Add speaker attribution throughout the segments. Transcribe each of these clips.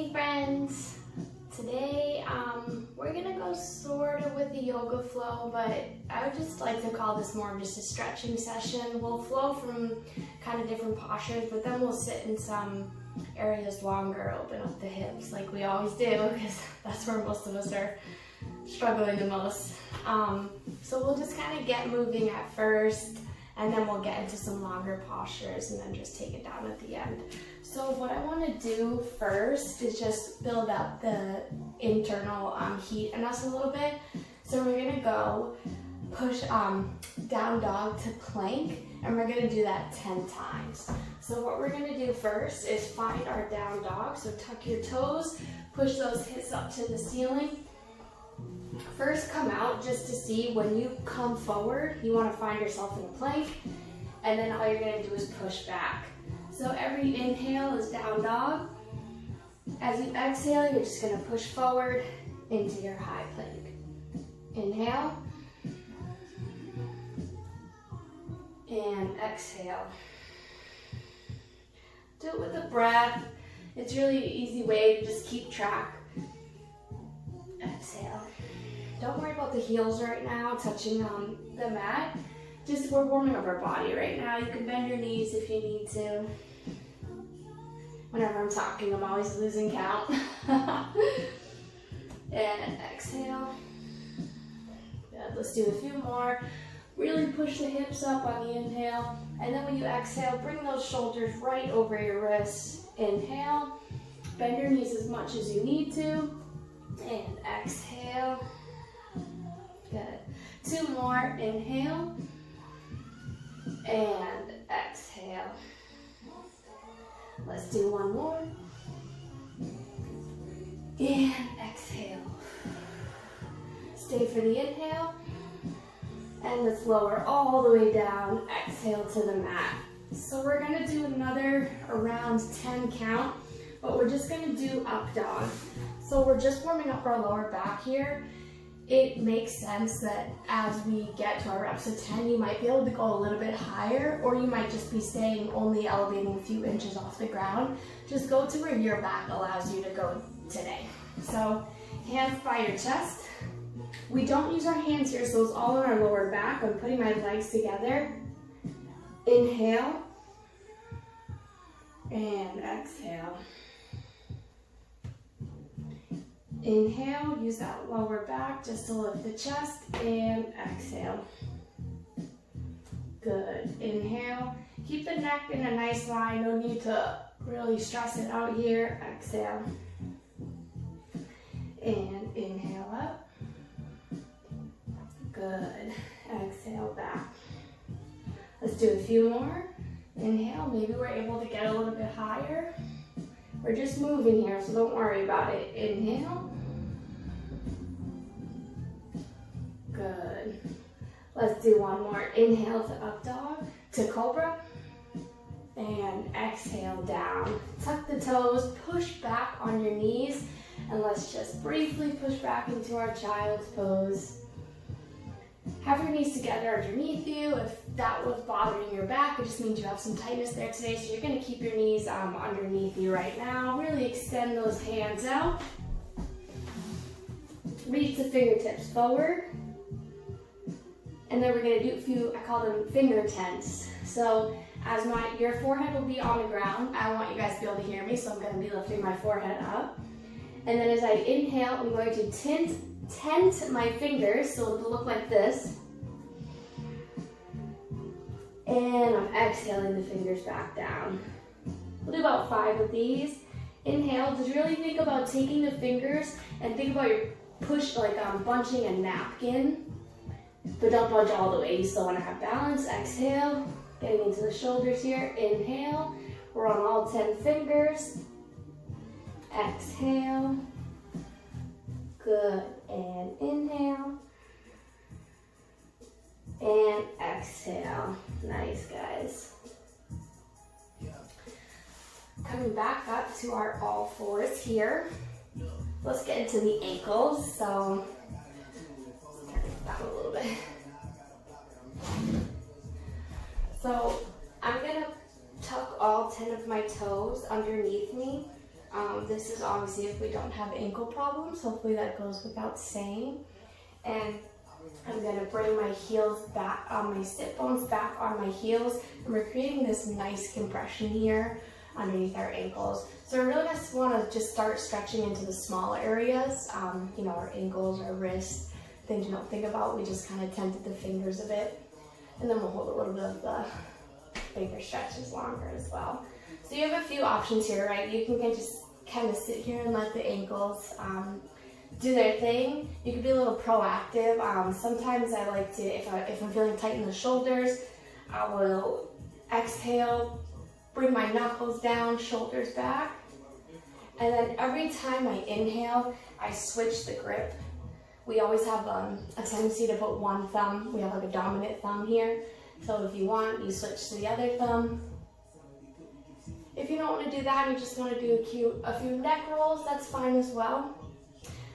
Speaker 1: Hey friends! Today we're gonna go sort of with the yoga flow, but I would just like to call this more of just a stretching session. We'll flow from kind of different postures, but then we'll sit in some areas longer, open up the hips like we always do, because that's where most of us are struggling the most. So we'll just kind of get moving at first, and then we'll get into some longer postures and then just take it down at the end. So what I want to do first is just build up the internal heat in us a little bit. So we're going to go push down dog to plank, and we're going to do that 10 times. So what we're going to do first is find our down dog. So tuck your toes, push those hips up to the ceiling. First come out just to see when you come forward, you want to find yourself in a plank, and then all you're going to do is push back. So every inhale is down dog. As you exhale, you're just going to push forward into your high plank. Inhale. And exhale. Do it with a breath. It's really an easy way to just keep track. Exhale. Don't worry about the heels right now, touching on the mat. Just we're warming up our body right now. You can bend your knees if you need to. Whenever I'm talking, I'm always losing count. And exhale. Good. Let's do a few more. Really push the hips up on the inhale. And then when you exhale, bring those shoulders right over your wrists. Inhale. Bend your knees as much as you need to. And exhale. Good. Two more. Inhale. And exhale. Let's do one more. And exhale. Stay for the inhale. And let's lower all the way down. Exhale to the mat. So we're going to do another around 10 count, but we're just going to do up dog. So we're just warming up our lower back here. It makes sense that as we get to our reps of 10, you might be able to go a little bit higher, or you might just be staying only elevating a few inches off the ground. Just go to where your back allows you to go today. So hands by your chest. We don't use our hands here, so it's all on our lower back. I'm putting my legs together. Inhale. And exhale. Inhale, use that lower back just to lift the chest, and exhale. Good. Inhale. Keep the neck in a nice line. No need to really stress it out here. Exhale. And inhale up. Good. Exhale back. Let's do a few more. Inhale. Maybe we're able to get a little bit higher. We're just moving here, so don't worry about it. Inhale. Good. Let's do one more. Inhale to up dog, to cobra. And exhale down. Tuck the toes, push back on your knees, and let's just briefly push back into our child's pose. Have your knees together underneath you. If that was bothering your back, it just means you have some tightness there today. So you're going to keep your knees underneath you right now. Really extend those hands out. Reach the fingertips forward. And then we're going to do a few, I call them finger tents. So as your forehead will be on the ground, I want you guys to be able to hear me, so I'm going to be lifting my forehead up. And then as I inhale, I'm going to tent my fingers, so it'll look like this. And I'm exhaling the fingers back down. We'll do about 5 of these. Inhale, just really think about taking the fingers and think about your push, like bunching a napkin. But don't bunch all the way, you still want to have balance. Exhale, getting into the shoulders here. Inhale, we're on all 10 fingers. Exhale. Good. And inhale. And exhale. Nice, guys. Coming back up to our all fours here. Let's get into the ankles. So, let's turn it down a little bit. So, I'm going to tuck all 10 of my toes underneath me. This is obviously if we don't have ankle problems. Hopefully that goes without saying. And I'm gonna bring my heels back, my sit bones back on my heels, and we're creating this nice compression here underneath our ankles. So we really just wanna just start stretching into the small areas, you know, our ankles, our wrists, things you don't think about. We just kind of tented the fingers a bit, and then we'll hold a little bit of the bigger stretches longer as well. So you have a few options here, right? You can just kind of sit here and let the ankles do their thing. You can be a little proactive. Sometimes I like to, if I'm feeling tight in the shoulders, I will exhale, bring my knuckles down, shoulders back. And then every time I inhale, I switch the grip. We always have a tendency to put one thumb. We have like a dominant thumb here. So if you want, you switch to the other thumb. If you don't want to do that, you just want to do a few neck rolls, that's fine as well.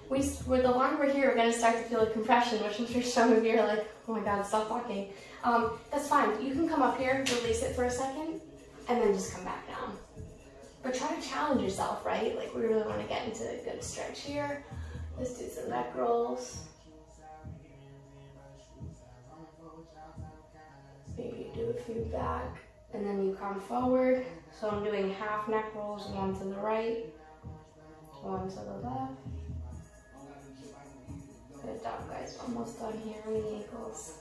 Speaker 1: The longer we're here, we're going to start to feel a compression, which I'm sure some of you are like, oh my God, stop talking. That's fine. You can come up here, release it for a second, and then just come back down. But try to challenge yourself, right? Like we really want to get into a good stretch here. Let's do some neck rolls. Maybe do a few back, and then you come forward. So I'm doing half neck rolls, one to the right, one to the left. Good job, guys. Almost done here on the ankles.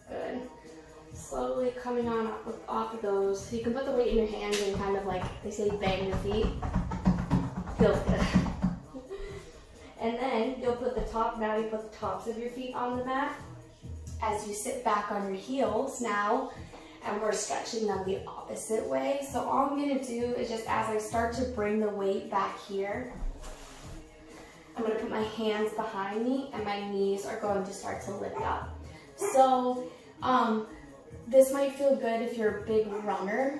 Speaker 1: Good. Slowly coming on off of those. So you can put the weight in your hands and kind of like, they say, bang your feet. Feels good. And then you'll put the tops of your feet on the mat as you sit back on your heels now. And we're stretching them the opposite way. So all I'm gonna do is just as I start to bring the weight back here, I'm gonna put my hands behind me and my knees are going to start to lift up. So this might feel good if you're a big runner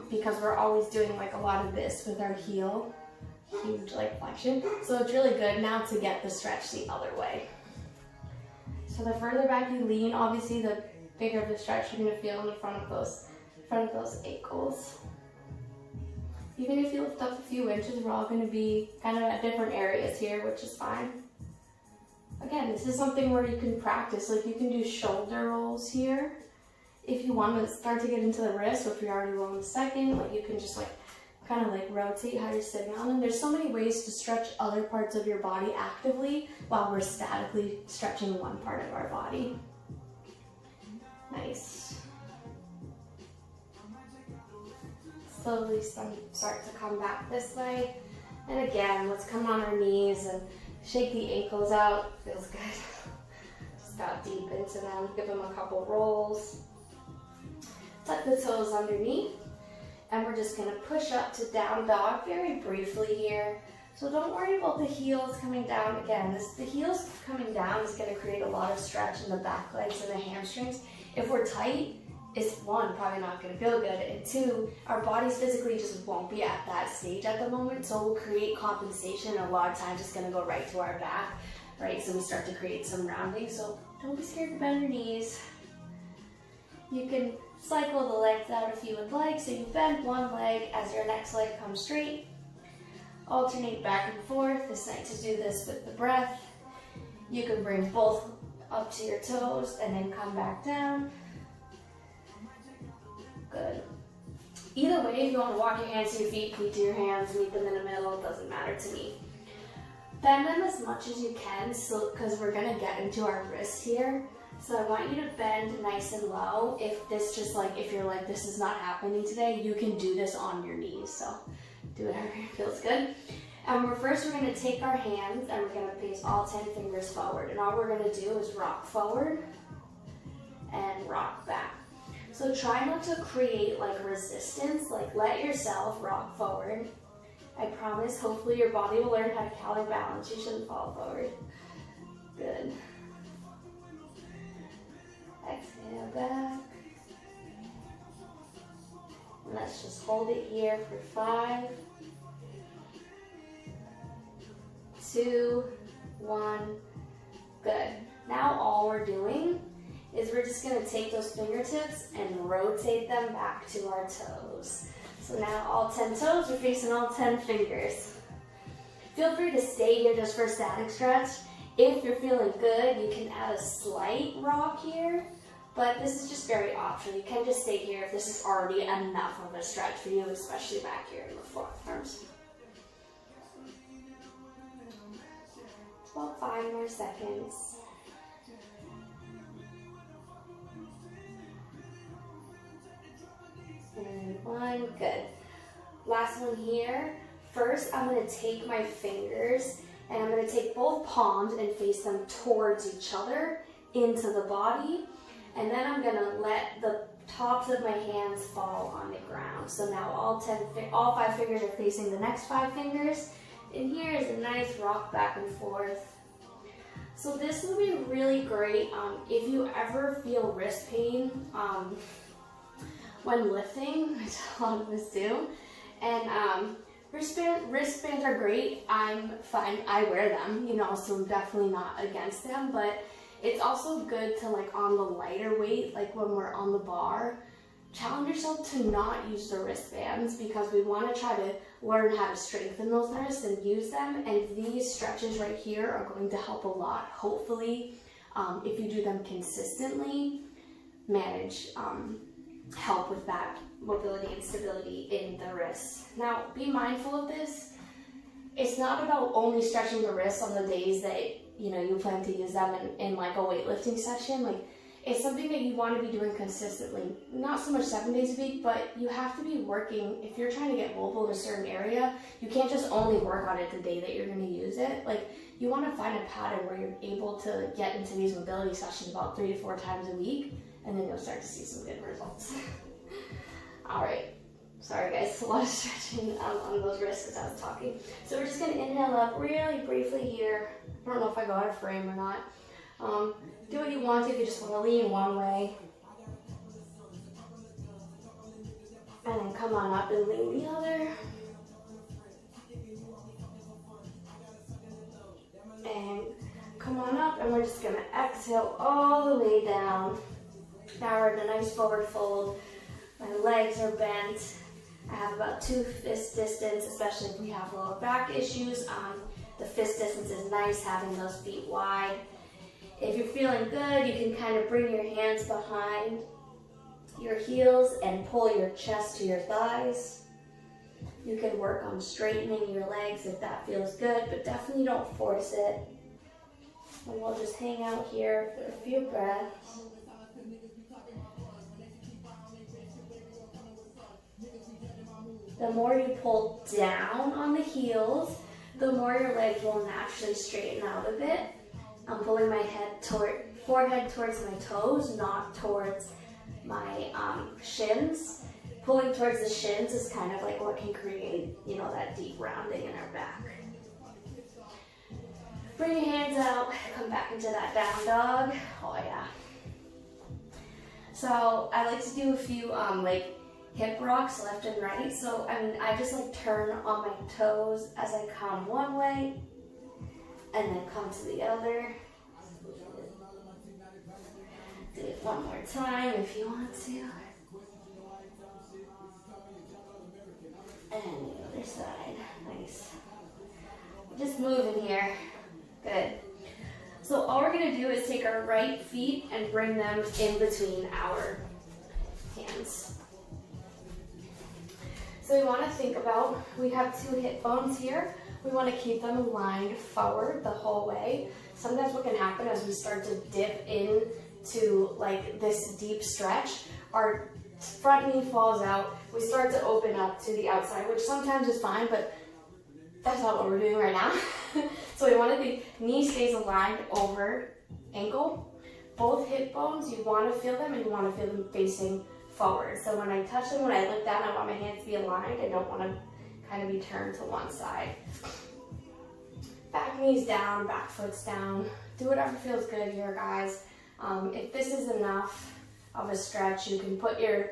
Speaker 1: because we're always doing like a lot of this with our heel, huge like flexion. So it's really good now to get the stretch the other way. So the further back you lean, obviously the bigger the stretch you're going to feel in the front of those ankles. Even if you lift up a few inches, we're all going to be kind of at different areas here, which is fine. Again, this is something where you can practice. Like you can do shoulder rolls here. If you want to start to get into the wrist, or if you already will in a second, like you can just like kind of like rotate how you're sitting on them. There's so many ways to stretch other parts of your body actively while we're statically stretching one part of our body. Nice. Slowly start to come back this way. And again, let's come on our knees and shake the ankles out. Feels good. Just got deep into them. Give them a couple rolls. Tuck the toes underneath. And we're just going to push up to down dog very briefly here. So don't worry about the heels coming down. Again, the heels coming down is going to create a lot of stretch in the back legs and the hamstrings. If we're tight, it's one, probably not going to feel good, and two, our bodies physically just won't be at that stage at the moment, so we'll create compensation, and a lot of times it's going to go right to our back, right? So we start to create some rounding, so don't be scared to bend your knees. You can cycle the legs out if you would like, so you bend one leg as your next leg comes straight. Alternate back and forth. It's nice to do this with the breath. You can bring both up to your toes and then come back down. Good. Either way, if you want to walk your hands to your feet to your hands, meet them in the middle, it doesn't matter to me. Bend them as much as you can, so because we're going to get into our wrists here. So I want you to bend nice and low. If you're like, this is not happening today, you can do this on your knees. So do whatever feels good. And we're going to take our hands and we're going to place all 10 fingers forward. And all we're going to do is rock forward and rock back. So try not to create like resistance, like let yourself rock forward. I promise, hopefully your body will learn how to counterbalance. You shouldn't fall forward. Good. Exhale back. And let's just hold it here for 5, 2, 1. Good. Now all we're doing is we're just going to take those fingertips and rotate them back to our toes. So now all 10 toes are facing all 10 fingers. Feel free to stay here just for a static stretch. If you're feeling good, you can add a slight rock here, but this is just very optional. You can just stay here if this is already enough of a stretch for you, especially back here in the forearms. About 5 more seconds. And 1, good. Last one here. First, I'm going to take my fingers and I'm going to take both palms and face them towards each other into the body. And then I'm going to let the tops of my hands fall on the ground. So now all 5 fingers are facing the next 5 fingers. And here is a nice rock back and forth. So this will be really great if you ever feel wrist pain when lifting, which a lot of us do. And wristbands are great. I'm fine. I wear them, you know, so I'm definitely not against them. But it's also good to, like, on the lighter weight, like when we're on the bar, challenge yourself to not use the wristbands, because we want to try to learn how to strengthen those wrists and use them. And these stretches right here are going to help a lot. Hopefully, if you do them consistently, manage help with that mobility and stability in the wrists. Now, be mindful of this. It's not about only stretching the wrists on the days that, you know, you plan to use them in like a weightlifting session. Like, it's something that you want to be doing consistently. Not so much 7 days a week, but you have to be working. If you're trying to get mobile in a certain area, you can't just only work on it the day that you're going to use it. Like, you want to find a pattern where you're able to get into these mobility sessions about 3 to 4 times a week, and then you'll start to see some good results. All right. Sorry guys, a lot of stretching on those wrists as I was talking. So we're just going to inhale up really briefly here. I don't know if I go out of frame or not. Do what you want to if you just want to lean one way. And then come on up and lean the other. And come on up, and we're just going to exhale all the way down. Now we're in a nice forward fold. My legs are bent. I have about 2 fist distance, especially if we have lower back issues. The fist distance is nice, having those feet wide. If you're feeling good, you can kind of bring your hands behind your heels and pull your chest to your thighs. You can work on straightening your legs if that feels good, but definitely don't force it. And we'll just hang out here for a few breaths. The more you pull down on the heels, the more your legs will naturally straighten out a bit. I'm pulling my forehead towards my toes, not towards my shins. Pulling towards the shins is kind of like what can create, you know, that deep rounding in our back. Bring your hands out, come back into that down dog. Oh yeah. So I like to do a few like hip rocks left and right. So I just like turn on my toes as I come one way and then come to the other. Do it one more time if you want to. And the other side. Nice. Just moving here. Good. So all we're going to do is take our right feet and bring them in between our hands. So we want to think about, we have 2 hip bones here. We want to keep them aligned forward the whole way. Sometimes what can happen as we start to dip into like this deep stretch, our front knee falls out. We start to open up to the outside, which sometimes is fine, but that's not what we're doing right now. So we want the knee stays aligned over ankle. Both hip bones, you want to feel them, and you want to feel them facing forward. So when I touch them, when I look down, I want my hands to be aligned. I don't want to kind of be turned to one side. Back knees down, back foot's down. Do whatever feels good here, guys. If this is enough of a stretch, you can put your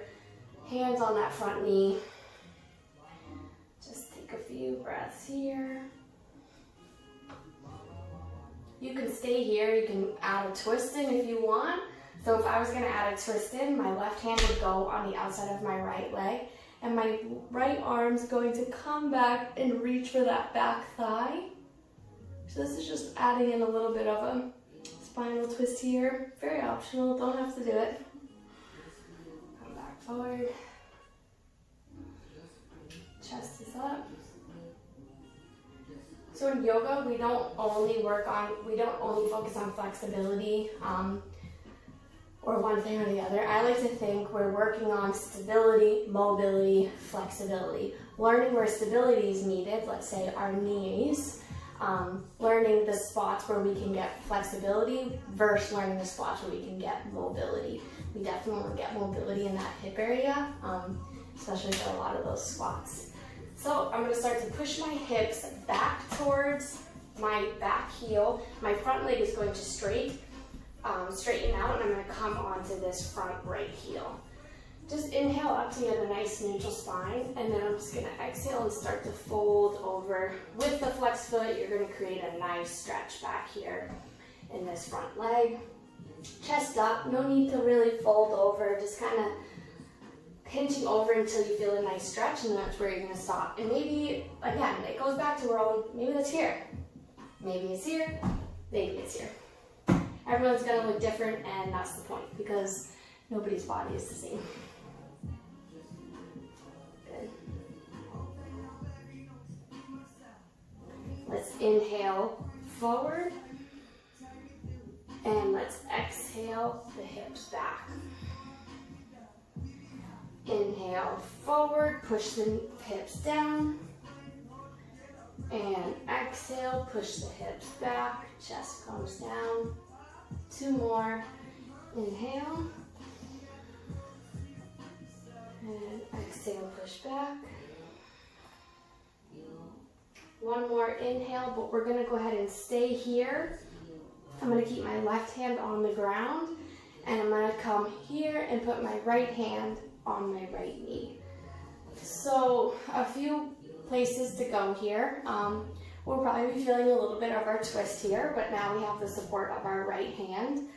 Speaker 1: hands on that front knee. Just take a few breaths here. You can stay here. You can add a twist in if you want. So if I was going to add a twist in, my left hand would go on the outside of my right leg, and my right arm's going to come back and reach for that back thigh. So this is just adding in a little bit of a spinal twist here. Very optional, don't have to do it. Come back forward. Chest is up. So in yoga, we don't only focus on flexibility or one thing or the other. I like to think we're working on stability, mobility, flexibility. Learning where stability is needed, let's say our knees, learning the spots where we can get flexibility versus learning the spots where we can get mobility. We definitely want to get mobility in that hip area, especially for a lot of those squats. So I'm going to start to push my hips back towards my back heel. My front leg is going to straighten out, and I'm going to come onto this front right heel. Just inhale up to get a nice neutral spine, and then I'm just going to exhale and start to fold over. With the flex foot, you're going to create a nice stretch back here in this front leg. Chest up, no need to really fold over, just kind of hinching over until you feel a nice stretch, and that's where you're going to stop. And maybe, again, it goes back to maybe that's here. Maybe it's here, maybe it's here. Everyone's going to look different, and that's the point, because nobody's body is the same. Good. Let's inhale forward, and let's exhale the hips back. Inhale forward, push the hips down, and exhale, push the hips back, chest comes down. 2 more, inhale, and exhale, push back. 1 more inhale, but we're gonna go ahead and stay here. I'm gonna keep my left hand on the ground, and I'm gonna come here and put my right hand on my right knee. So a few places to go here. We'll probably be feeling a little bit of our twist here, but now we have the support of our right hand.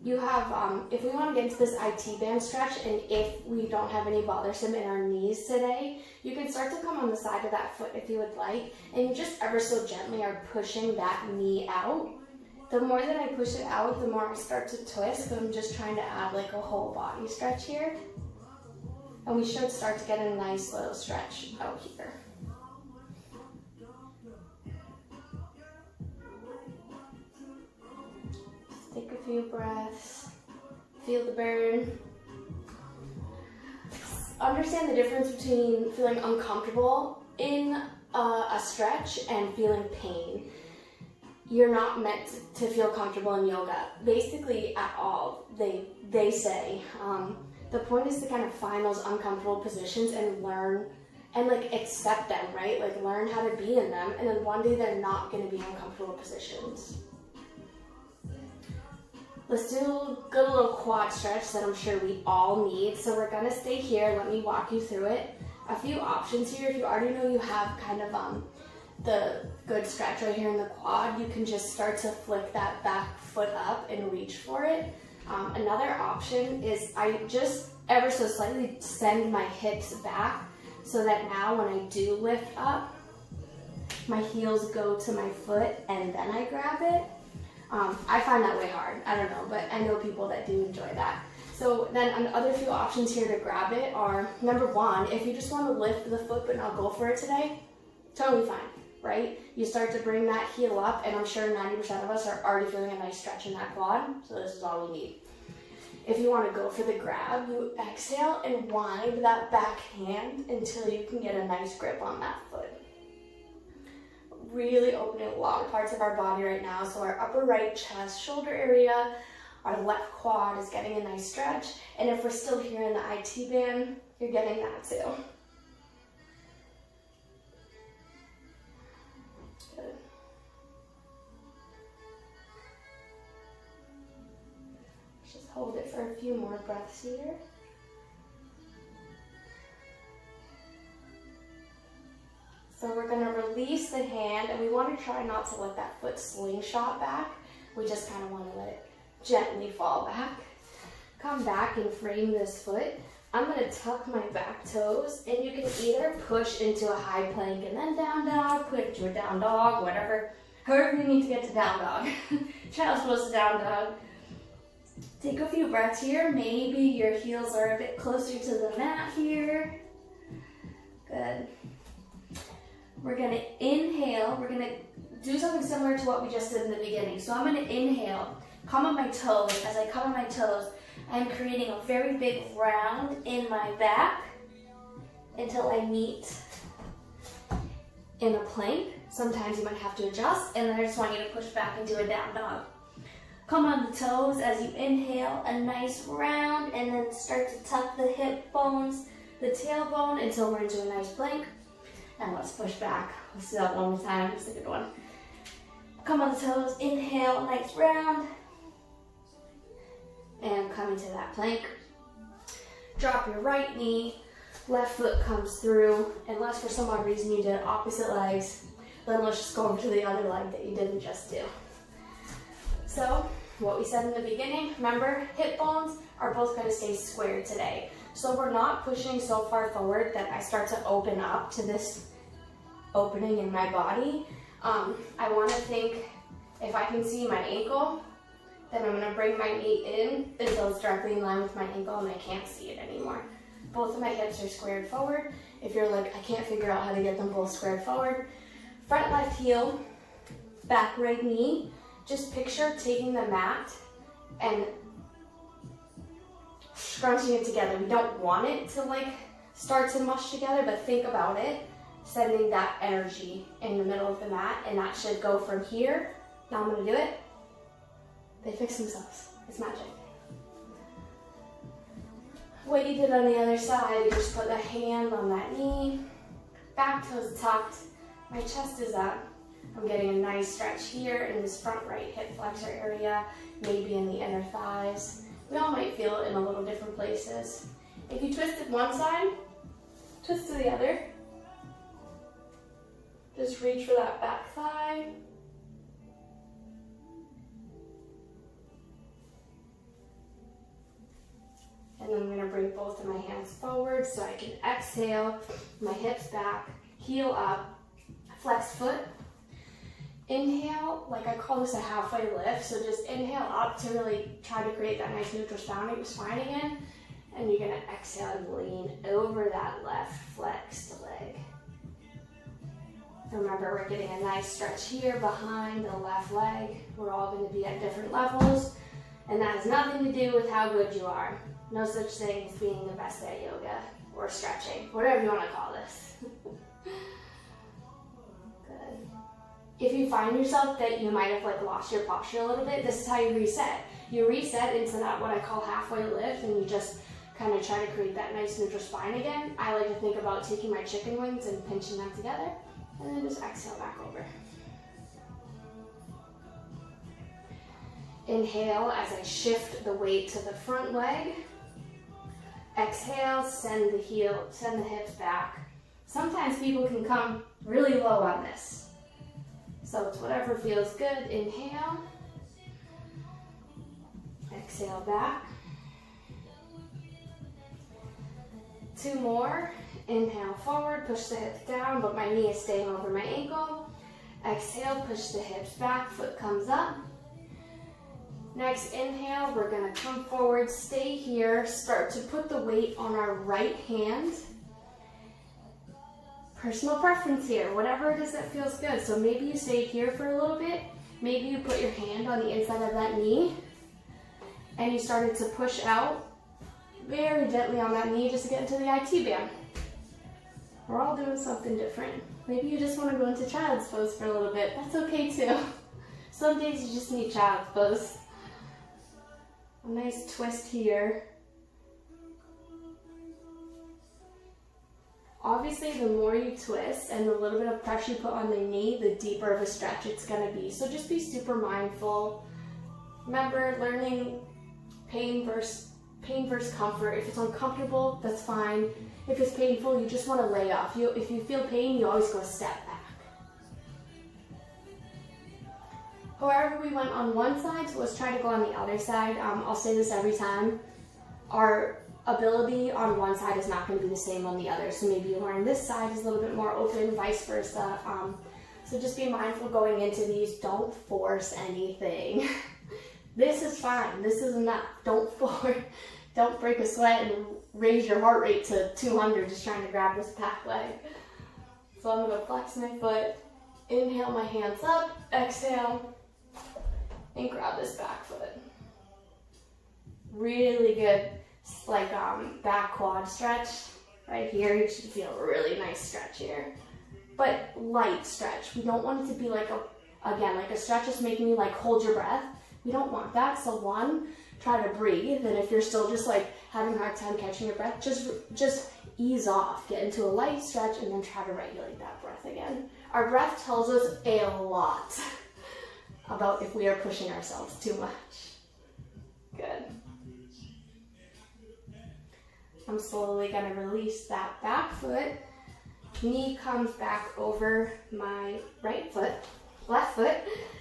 Speaker 1: You have, if we want to get into this IT band stretch, and if we don't have any bothersome in our knees today, you can start to come on the side of that foot if you would like, and you just ever so gently are pushing that knee out. The more that I push it out, the more I start to twist, because I'm just trying to add like a whole body stretch here. And we should start to get a nice little stretch out here. Just take a few breaths, feel the burn. Understand the difference between feeling uncomfortable in a stretch and feeling pain. You're not meant to feel comfortable in yoga, basically at all, they say. The point is to kind of find those uncomfortable positions and learn and like accept them, right? Like learn how to be in them, and then one day they're not going to be uncomfortable positions. Let's do a good little quad stretch that I'm sure we all need. So we're going to stay here. Let me walk you through it. A few options here. If you already know you have kind of the good stretch right here in the quad, you can just start to flick that back foot up and reach for it. Another option is I just ever so slightly send my hips back so that now when I do lift up, my heels go to my foot and then I grab it. I find that way hard, I don't know, but I know people that do enjoy that. So then another few options here to grab it are, number 1, if you just want to lift the foot but not go for it today, totally fine, right? You start to bring that heel up, and I'm sure 90% of us are already feeling a nice stretch in that quad, so this is all we need. If you want to go for the grab, you exhale and wind that back hand until you can get a nice grip on that foot. Really opening a lot of parts of our body right now, so our upper right chest, shoulder area, our left quad is getting a nice stretch, and if we're still here in the IT band, you're getting that too. Good. Just hold it for a few more breaths here. So we're going to release the hand, and we want to try not to let that foot slingshot back. We just kind of want to let it gently fall back. Come back and frame this foot. I'm gonna tuck my back toes, and you can either push into a high plank and then down dog, put into a down dog, whatever, however you need to get to down dog. Child's pose to down dog. Take a few breaths here. Maybe your heels are a bit closer to the mat here. Good. We're gonna inhale. We're gonna do something similar to what we just did in the beginning. So I'm gonna inhale, come on my toes. As I come on my toes, I'm creating a very big round in my back until I meet in a plank. Sometimes you might have to adjust, and then I just want you to push back into a down dog. Come on the toes as you inhale, a nice round, and then start to tuck the hip bones, the tailbone, until we're into a nice plank. And let's push back. Let's do that one more time. It's a good one. Come on the toes, inhale, nice round. And come into that plank. Drop your right knee, left foot comes through. Unless for some odd reason you did opposite legs, then let's just go over to the other leg that you didn't just do. So, what we said in the beginning, remember, hip bones are both going to stay square today. So we're not pushing so far forward that I start to open up to this opening in my body. I want to think, if I can see my ankle, then I'm going to bring my knee in until it's directly in line with my ankle and I can't see it anymore. Both of my hips are squared forward. If you're like, I can't figure out how to get them both squared forward, front left heel, back right knee. Just picture taking the mat and scrunching it together. We don't want it to like start to mush together, but think about it, sending that energy in the middle of the mat, and that should go from here. Now I'm gonna do it. They fix themselves. It's magic. What you did on the other side, you just put the hand on that knee, back toes tucked, my chest is up. I'm getting a nice stretch here in this front right hip flexor area, maybe in the inner thighs. We all might feel it in a little different places. If you twisted one side, twist to the other. Just reach for that back thigh. And then I'm gonna bring both of my hands forward so I can exhale, my hips back, heel up, flex foot. Inhale, like I call this a halfway lift, so just inhale up to really try to create that nice neutral spine again, and you're gonna exhale and lean over that left flexed leg. Remember, we're getting a nice stretch here behind the left leg. We're all gonna be at different levels, and that has nothing to do with how good you are. No such thing as being the best at yoga or stretching, whatever you wanna call this. If you find yourself that you might have like lost your posture a little bit, this is how you reset. You reset into that what I call halfway lift, and you just kind of try to create that nice neutral spine again. I like to think about taking my chicken wings and pinching them together, and then just exhale back over. Inhale as I shift the weight to the front leg. Exhale, send the hips back. Sometimes people can come really low on this. So it's whatever feels good. Inhale. Exhale back. 2 more. Inhale forward, push the hips down, but my knee is staying over my ankle. Exhale, push the hips back, foot comes up. Next inhale, we're gonna come forward, stay here, start to put the weight on our right hand. Personal preference here, whatever it is that feels good. So maybe you stayed here for a little bit, maybe you put your hand on the inside of that knee, and you started to push out very gently on that knee just to get into the IT band. We're all doing something different. Maybe you just want to go into child's pose for a little bit. That's okay too. Some days you just need child's pose. A nice twist here. Obviously, the more you twist and the little bit of pressure you put on the knee, the deeper of a stretch it's gonna be. So just be super mindful. Remember, learning pain versus comfort. If it's uncomfortable, that's fine. If it's painful, you just wanna lay off. If you feel pain, you always go a step back. However, we went on one side, so let's try to go on the other side. I'll say this every time. Our ability on one side is not going to be the same on the other. So maybe you're wearing this side is a little bit more open, vice versa. So just be mindful going into these. Don't force anything. This is fine. This is enough. Don't break a sweat and raise your heart rate to 200 just trying to grab this back leg. So I'm going to flex my foot, inhale my hands up, exhale, and grab this back foot. Really good, like back quad stretch right here. You should feel a really nice stretch here, but light stretch. We don't want it to be like a stretch that's making you like hold your breath. We don't want that. So one, try to breathe, and if you're still just like having a hard time catching your breath, just ease off, get into a light stretch, and then try to regulate that breath again. Our breath tells us a lot about if we are pushing ourselves too much. Good. I'm slowly going to release that back foot. Knee comes back over my left foot,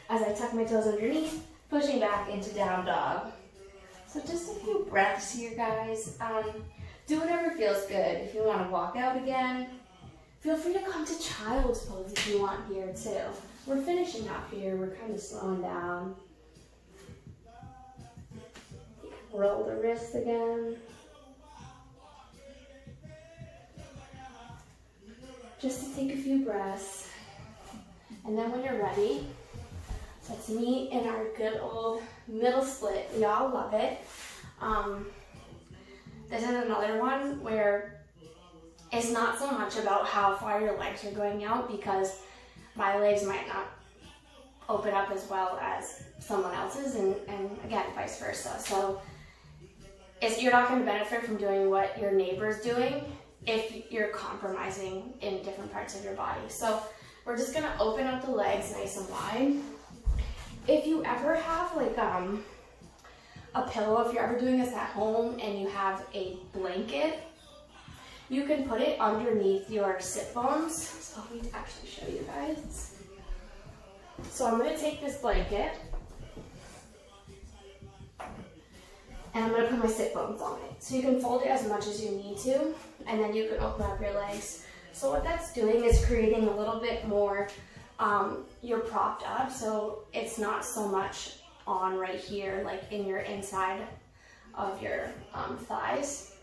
Speaker 1: as I tuck my toes underneath, pushing back into down dog. So just a few breaths here, guys. Do whatever feels good. If you want to walk out again, feel free to come to child's pose if you want here too. We're finishing up here. We're kind of slowing down. Roll the wrists again. Just to take a few breaths. And then when you're ready, let's meet in our good old middle split. We all love it. This is another one where it's not so much about how far your legs are going out, because my legs might not open up as well as someone else's, and again, vice versa. So you're not going to benefit from doing what your neighbor's doing if you're compromising in different parts of your body. So we're just going to open up the legs nice and wide. If you ever have like a pillow, if you're ever doing this at home and you have a blanket, you can put it underneath your sit bones. So let me actually show you guys. So I'm going to take this blanket and I'm going to put my sit bones on it. So you can fold it as much as you need to, and then you can open up your legs. So what that's doing is creating a little bit more, you're propped up, so it's not so much on right here, like in your inside of your thighs.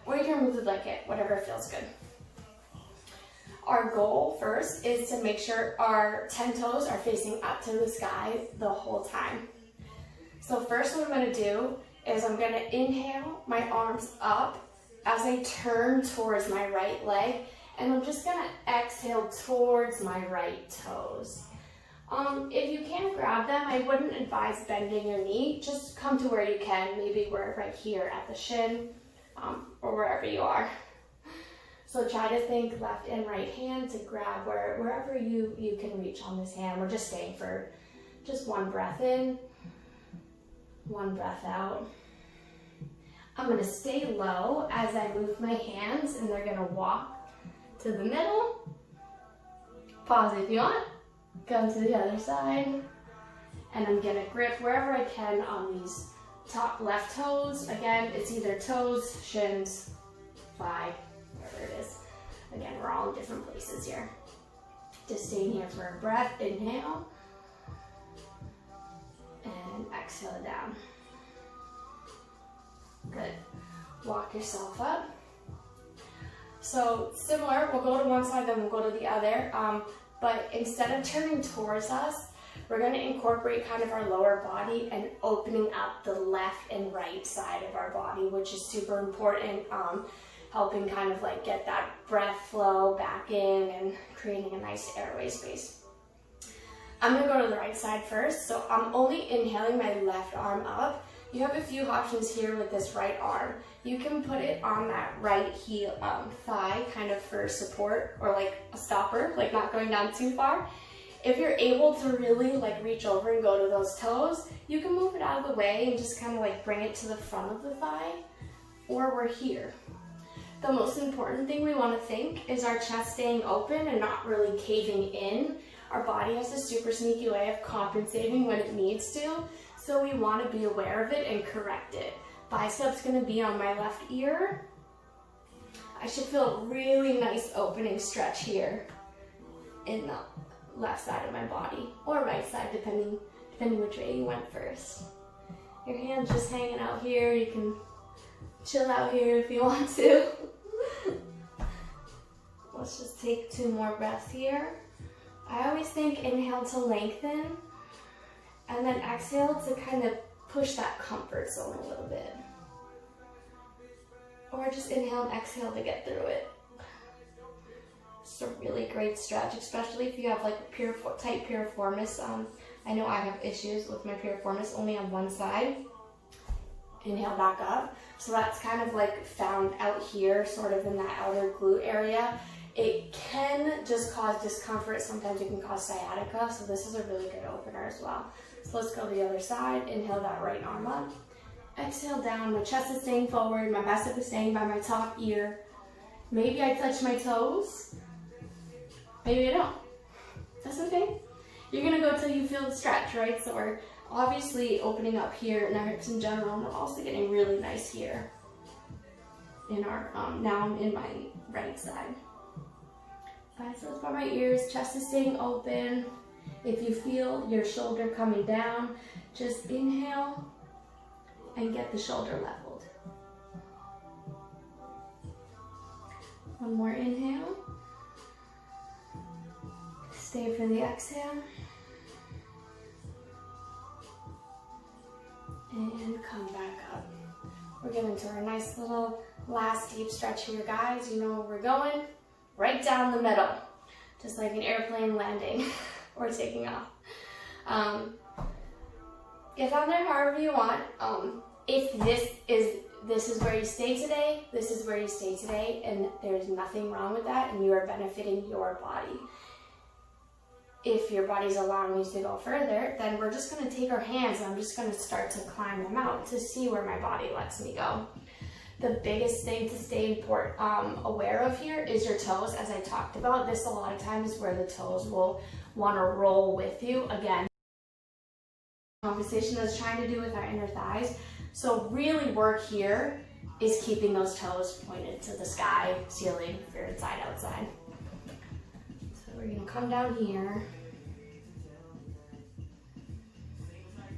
Speaker 1: Or you can remove the blanket, whatever feels good. Our goal first is to make sure our 10 toes are facing up to the sky the whole time. So first what I'm going to do is I'm going to inhale my arms up as I turn towards my right leg, and I'm just going to exhale towards my right toes. If you can't grab them, I wouldn't advise bending your knee. Just come to where you can. Maybe we're right here at the shin, or wherever you are. So try to think left and right hand to grab wherever you can reach on this hand. We're just staying for just one breath in, one breath out. I'm going to stay low as I move my hands, and they're going to walk to the middle. Pause if you want. Come to the other side. And I'm going to grip wherever I can on these top left toes. Again, it's either toes, shins, thigh, whatever it is. Again, we're all in different places here. Just staying here for a breath. Inhale. And exhale down. Good. Walk yourself up. So similar, we'll go to one side, then we'll go to the other. But instead of turning towards us, we're going to incorporate kind of our lower body and opening up the left and right side of our body, which is super important, helping kind of like get that breath flow back in and creating a nice airway space. I'm going to go to the right side first. So I'm only inhaling my left arm up. You have a few options here with this right arm. You can put it on that right heel, thigh, kind of for support, or like a stopper, like not going down too far. If you're able to really like reach over and go to those toes, you can move it out of the way and just kind of like bring it to the front of the thigh, or we're here. The most important thing we want to think is our chest staying open and not really caving in. Our body has a super sneaky way of compensating when it needs to. So we want to be aware of it and correct it. bicep's gonna be on my left ear. I should feel a really nice opening stretch here in the left side of my body, or right side, depending which way you went first. Your hands just hanging out here. You can chill out here if you want to. Let's just take 2 more breaths here. I always think inhale to lengthen, and then exhale to kind of push that comfort zone a little bit. Or just inhale and exhale to get through it. It's a really great stretch, especially if you have like tight piriformis. I know I have issues with my piriformis only on one side. Inhale back up. So that's kind of like found out here, sort of in that outer glute area. It can just cause discomfort. Sometimes it can cause sciatica. So this is a really good opener as well. So let's go to the other side. Inhale that right arm up. Exhale down. My chest is staying forward. My bicep is staying by my top ear. Maybe I touch my toes. Maybe I don't. That's okay. You're gonna go till you feel the stretch, right? So we're obviously opening up here in our hips in general, and we're also getting really nice here in our, now I'm in my right side. Biceps by my ears, chest is staying open. If you feel your shoulder coming down, just inhale and get the shoulder leveled. One more inhale. Stay for the exhale. And come back up. We're getting to our nice little last deep stretch here, guys. You know where we're going? Right down the middle. Just like an airplane landing or taking off. Get on there however you want. If this is where you stay today, this is where you stay today, and there's nothing wrong with that, and you are benefiting your body. If your body's allowing you to go further, then we're just gonna take our hands and I'm just gonna start to climb them out to see where my body lets me go. The biggest thing to stay aware of here is your toes. As I talked about, this a lot of times is where the toes will wanna roll with you. Again, conversation that's trying to do with our inner thighs. So really work here is keeping those toes pointed to the sky, ceiling, if you're inside, outside. We're gonna come down here.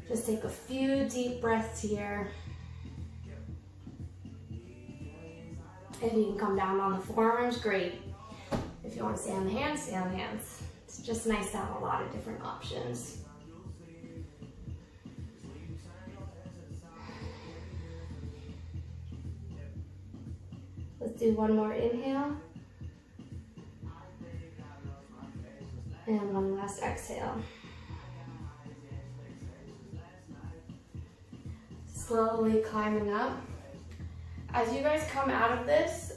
Speaker 1: Just take a few deep breaths here. If you can come down on the forearms, great. If you want to stay on the hands, stay on the hands. It's just nice to have a lot of different options. Let's do one more inhale. And one last exhale. Slowly climbing up. As you guys come out of this,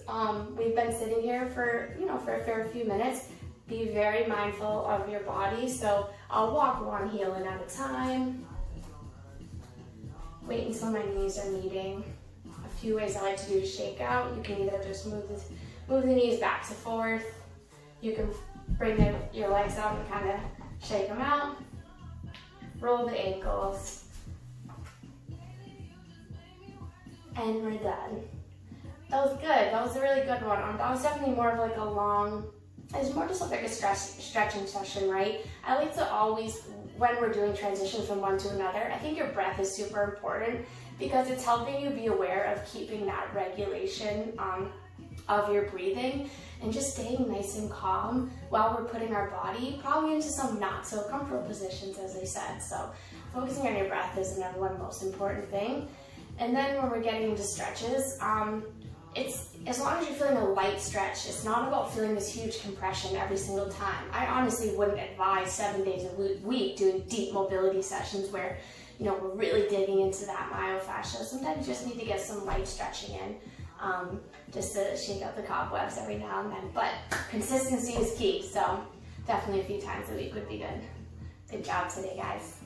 Speaker 1: we've been sitting here for a fair few minutes. Be very mindful of your body. So I'll walk one heel in at a time. Wait until my knees are meeting. A few ways I like to do to shake out. You can either just move the knees back to forth. You can bring your legs up and kind of shake them out. Roll the ankles. And we're done. That was good. That was a really good one. That was definitely more of like a long, it's more just like a stretching session, right? I like to always, when we're doing transition from one to another, I think your breath is super important because it's helping you be aware of keeping that regulation of your breathing and just staying nice and calm while we're putting our body probably into some not so comfortable positions, as I said. So focusing on your breath is the number one most important thing. And then when we're getting into stretches, it's as long as you're feeling a light stretch, it's not about feeling this huge compression every single time. I honestly wouldn't advise 7 days a week doing deep mobility sessions where, we're really digging into that myofascia. Sometimes you just need to get some light stretching in, just to shake out the cobwebs every now and then. But consistency is key, so definitely a few times a week would be good. Good job today, guys.